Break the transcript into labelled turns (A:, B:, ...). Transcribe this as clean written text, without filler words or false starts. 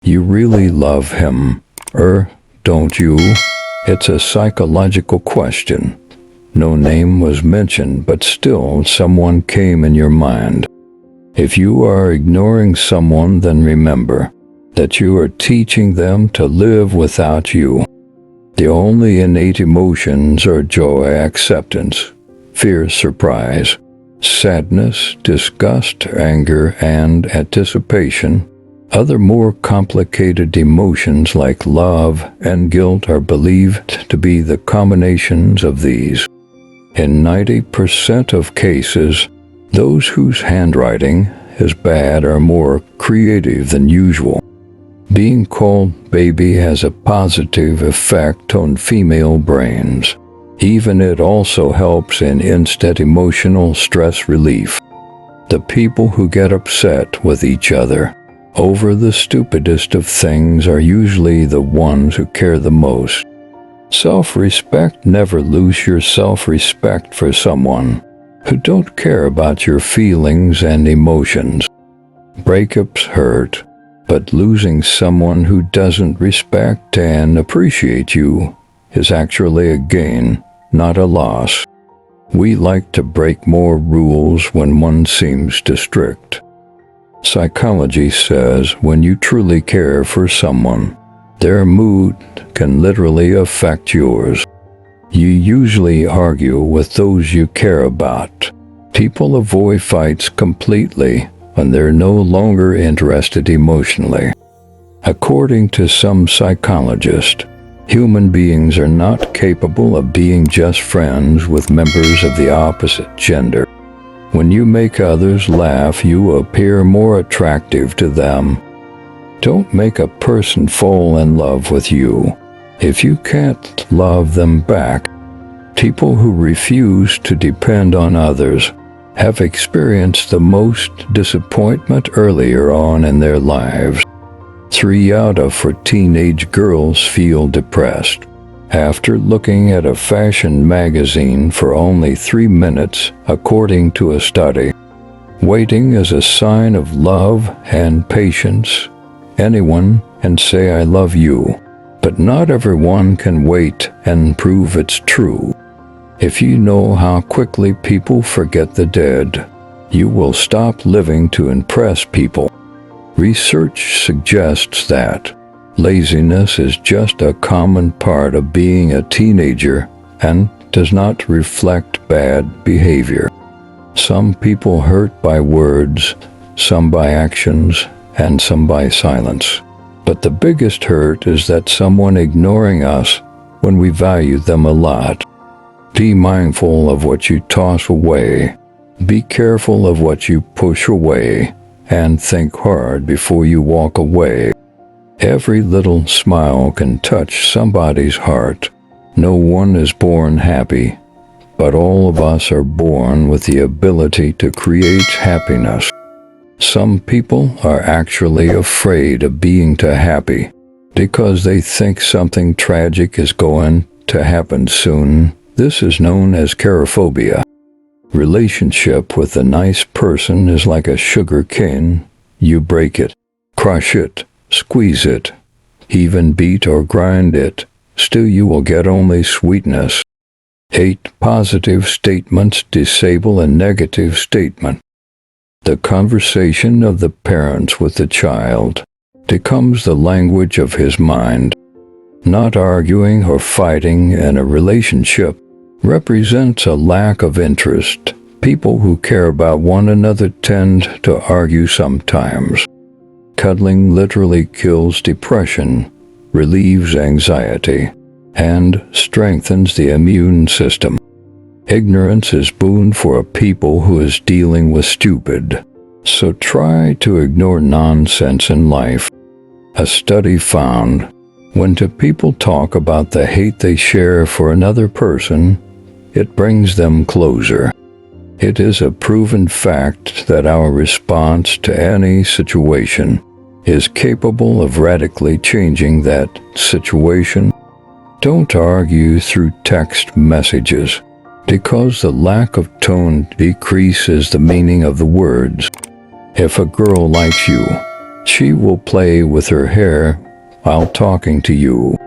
A: You really love him, or don't you? It's a psychological question. No name was mentioned, but still someone came in your mind. If you are ignoring someone, then remember that you are teaching them to live without you. The only innate emotions are joy, acceptance, fear, surprise, sadness, disgust, anger, and anticipation. Other more complicated emotions like love and guilt are believed to be the combinations of these. In 90% of cases, those whose handwriting is bad are more creative than usual. Being called baby has a positive effect on female brains. Even it also helps in instant emotional stress relief. The people who get upset with each other over the stupidest of things are usually the ones who care the most. Self-respect. Never lose your self-respect for someone who don't care about your feelings and emotions. Breakups hurt, but losing someone who doesn't respect and appreciate you is actually a gain, not a loss. We like to break more rules when one seems too strict. Psychology says when you truly care for someone, their mood can literally affect yours. You usually argue with those you care about. People avoid fights completely when they're no longer interested emotionally. According to some psychologists, human beings are not capable of being just friends with members of the opposite gender. When you make others laugh, you appear more attractive to them. Don't make a person fall in love with you if you can't love them back. People who refuse to depend on others have experienced the most disappointment earlier on in their lives. 3 out of 4 teenage girls feel depressed after looking at a fashion magazine for only 3 minutes, according to a study. Waiting is a sign of love and patience. Anyone can say I love you, but not everyone can wait and prove it's true. If you know how quickly people forget the dead, you will stop living to impress people. Research suggests that laziness is just a common part of being a teenager and does not reflect bad behavior. Some people hurt by words, some by actions, and some by silence. But the biggest hurt is that someone ignoring us when we value them a lot. Be mindful of what you toss away. Be careful of what you push away, and think hard before you walk away. Every little smile can touch somebody's heart. No one is born happy, but all of us are born with the ability to create happiness. Some people are actually afraid of being too happy because they think something tragic is going to happen soon. This is known as cherophobia. Relationship with a nice person is like a sugar cane. You break it, crush it, squeeze it, even beat or grind it. Still you will get only sweetness. 8 positive statements disable a negative statement. The conversation of the parents with the child becomes the language of his mind. Not arguing or fighting in a relationship represents a lack of interest. People who care about one another tend to argue sometimes. Cuddling literally kills depression, relieves anxiety, and strengthens the immune system. Ignorance is boon for a people who is dealing with stupid. So try to ignore nonsense in life. A study found when two people talk about the hate they share for another person, it brings them closer. It is a proven fact that our response to any situation is capable of radically changing that situation. Don't argue through text messages, because the lack of tone decreases the meaning of the words. If a girl likes you, She will play with her hair while talking to you.